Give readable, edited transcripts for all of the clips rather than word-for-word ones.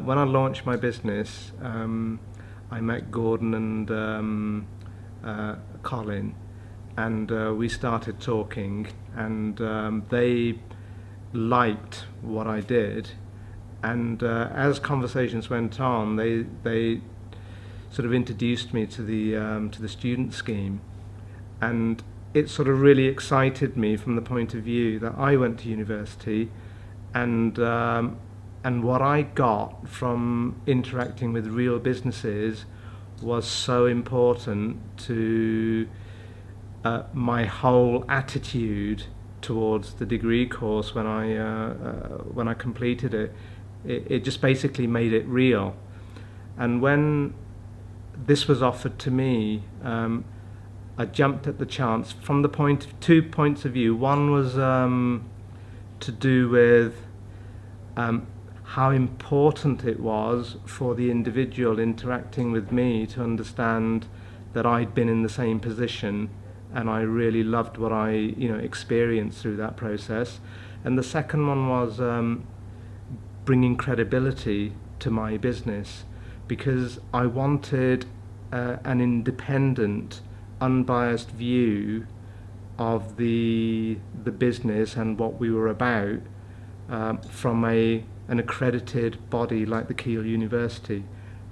When I launched my business, I met Gordon and Colin, and we started talking, and they liked what I did, and as conversations went on, they sort of introduced me to the student scheme, and it sort of really excited me from the point of view that I went to university, and what I got from interacting with real businesses was so important to my whole attitude towards the degree course when I completed it. It just basically made it real. And when this was offered to me, I jumped at the chance from the two points of view. One was to do with how important it was for the individual interacting with me to understand that I'd been in the same position, and I really loved what I experienced through that process. And the second one was bringing credibility to my business, because I wanted an independent, unbiased view of the business and what we were about from an accredited body like the Keele University.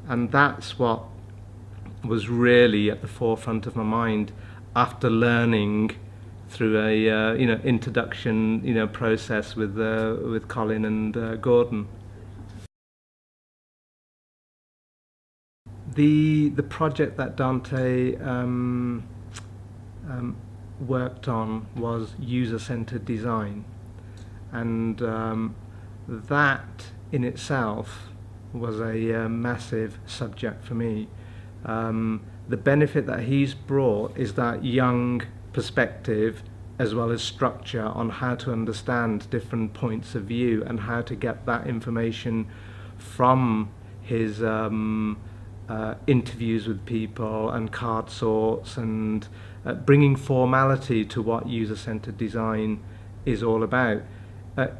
And that's what was really at the forefront of my mind after learning through a introduction process with Colin and Gordon. The project that Dante worked on was user-centered design, and that in itself was a massive subject for me. The benefit that he's brought is that young perspective as well as structure on how to understand different points of view and how to get that information from his interviews with people and card sorts, and bringing formality to what user-centered design is all about.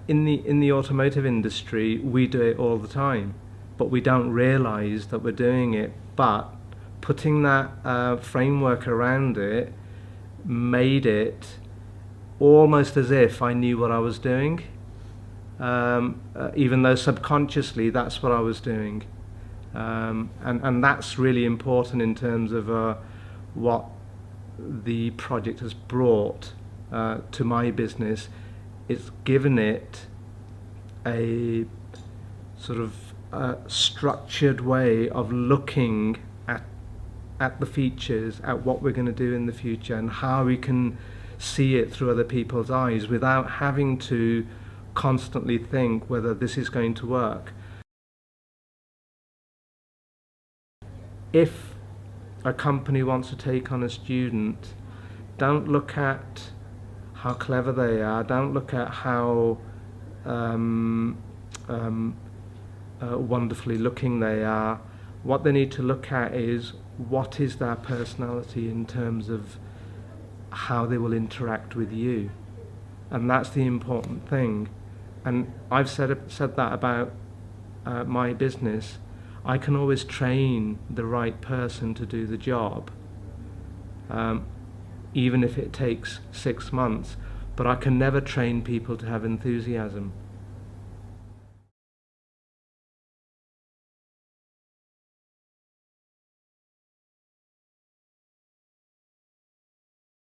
In the automotive industry, we do it all the time, but we don't realize that we're doing it. But putting that framework around it made it almost as if I knew what I was doing, even though subconsciously that's what I was doing. And that's really important in terms of what the project has brought to my business. It's given it a sort of structured way of looking at the features, at what we're going to do in the future, and how we can see it through other people's eyes without having to constantly think whether this is going to work. If a company wants to take on a student, don't look at how clever they are, don't look at how wonderfully looking they are. What they need to look at is what is their personality in terms of how they will interact with you, and that's the important thing. And I've said that about my business. I can always train the right person to do the job, even if it takes 6 months, but I can never train people to have enthusiasm.